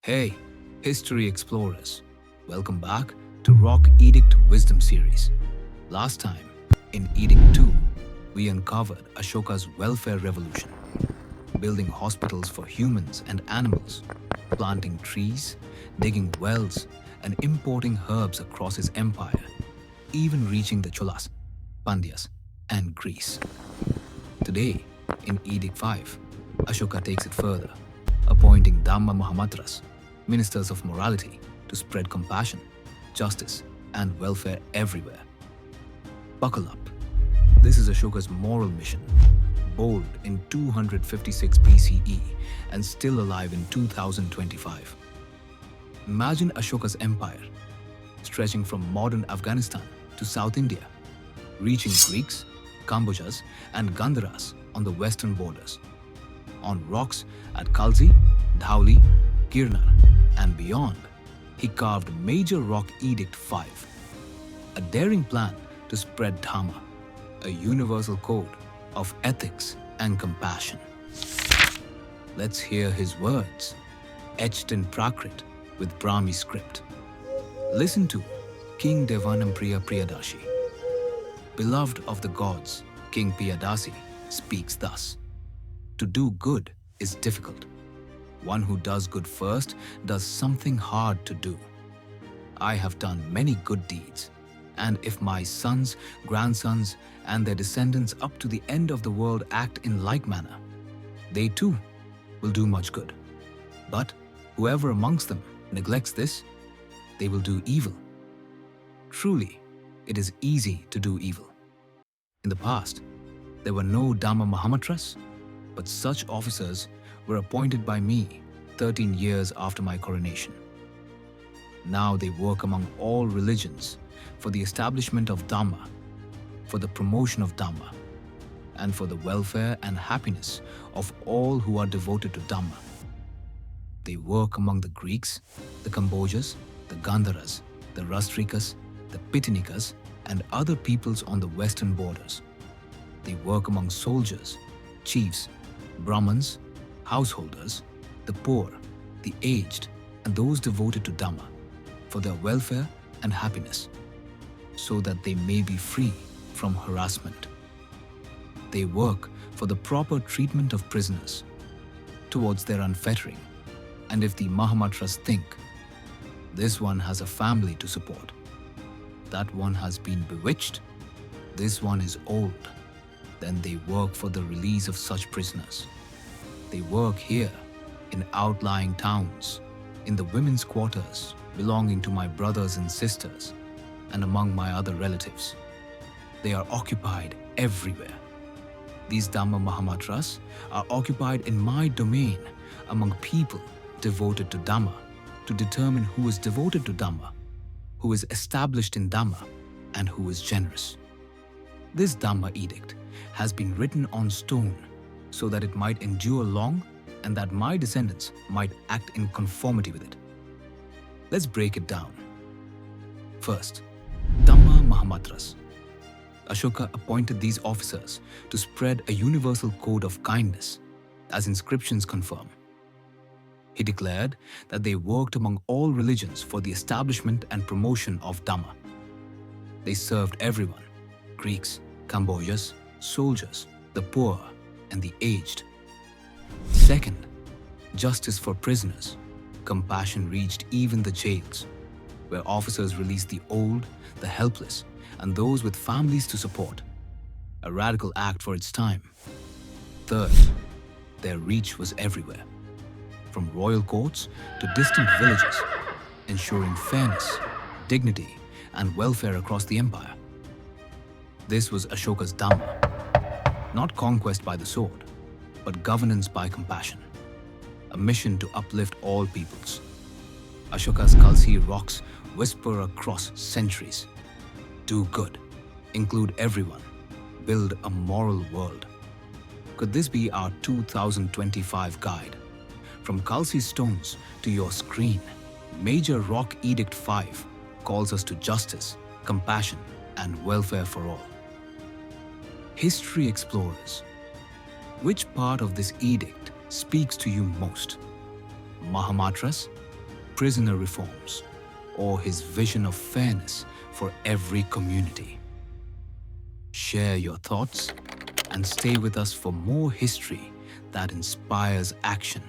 Hey, history explorers, welcome back to Rock Edict Wisdom Series. Last time, in Edict 2, we uncovered Ashoka's welfare revolution, building hospitals for humans and animals, planting trees, digging wells, and importing herbs across his empire, even reaching the Cholas, Pandyas, and Greece. Today, in Edict 5, Ashoka takes it further, appointing Dhamma Mahamatras, ministers of morality, to spread compassion, justice, and welfare everywhere. Buckle up. This is Ashoka's moral mission, bold in 256 BCE and still alive in 2025. Imagine Ashoka's empire, stretching from modern Afghanistan to South India, reaching Greeks, Kambojas, and Gandharas on the western borders. On rocks at Khalsi, Dhauli, Girnar, and beyond, he carved major Rock Edict 5, a daring plan to spread Dhamma, a universal code of ethics and compassion. Let's hear his words, etched in Prakrit with Brahmi script. Listen to King Devanampriya Priyadashi. Beloved of the gods, King Priyadasi speaks thus. To do good is difficult. One who does good first does something hard to do. I have done many good deeds, and if my sons, grandsons, and their descendants up to the end of the world act in like manner, they too will do much good. But whoever amongst them neglects this, they will do evil. Truly, it is easy to do evil. In the past, there were no Dhamma Mahamatras, but such officers were appointed by me 13 years after my coronation. Now they work among all religions for the establishment of Dhamma, for the promotion of Dhamma, and for the welfare and happiness of all who are devoted to Dhamma. They work among the Greeks, the Kambojas, the Gandharas, the Rastrikas, the Pitinikas, and other peoples on the western borders. They work among soldiers, chiefs, Brahmins, householders, the poor, the aged, and those devoted to Dhamma, for their welfare and happiness, so that they may be free from harassment. They work for the proper treatment of prisoners, towards their unfettering, and if the Mahamatras think, this one has a family to support, that one has been bewitched, this one is old, then they work for the release of such prisoners. They work here, in outlying towns, in the women's quarters belonging to my brothers and sisters, and among my other relatives. They are occupied everywhere. These Dhamma Mahamatras are occupied in my domain among people devoted to Dhamma, to determine who is devoted to Dhamma, who is established in Dhamma, and who is generous. This Dhamma edict has been written on stone so that it might endure long and that my descendants might act in conformity with it. Let's break it down. First, Dhamma Mahamatras. Ashoka appointed these officers to spread a universal code of kindness, as inscriptions confirm. He declared that they worked among all religions for the establishment and promotion of Dhamma. They served everyone, Greeks, Kambojas, soldiers, the poor, and the aged. Second, justice for prisoners. Compassion reached even the jails, where officers released the old, the helpless, and those with families to support. A radical act for its time. Third, their reach was everywhere, from royal courts to distant villages, ensuring fairness, dignity, and welfare across the empire. This was Ashoka's Dhamma, not conquest by the sword, but governance by compassion, a mission to uplift all peoples. Ashoka's Khalsi rocks whisper across centuries. Do good, include everyone, build a moral world. Could this be our 2025 guide? From Khalsi stones to your screen, Major Rock Edict 5 calls us to justice, compassion, and welfare for all. History explorers, which part of this edict speaks to you most? Mahamatras, prisoner reforms, or his vision of fairness for every community. Share your thoughts and stay with us for more history that inspires action.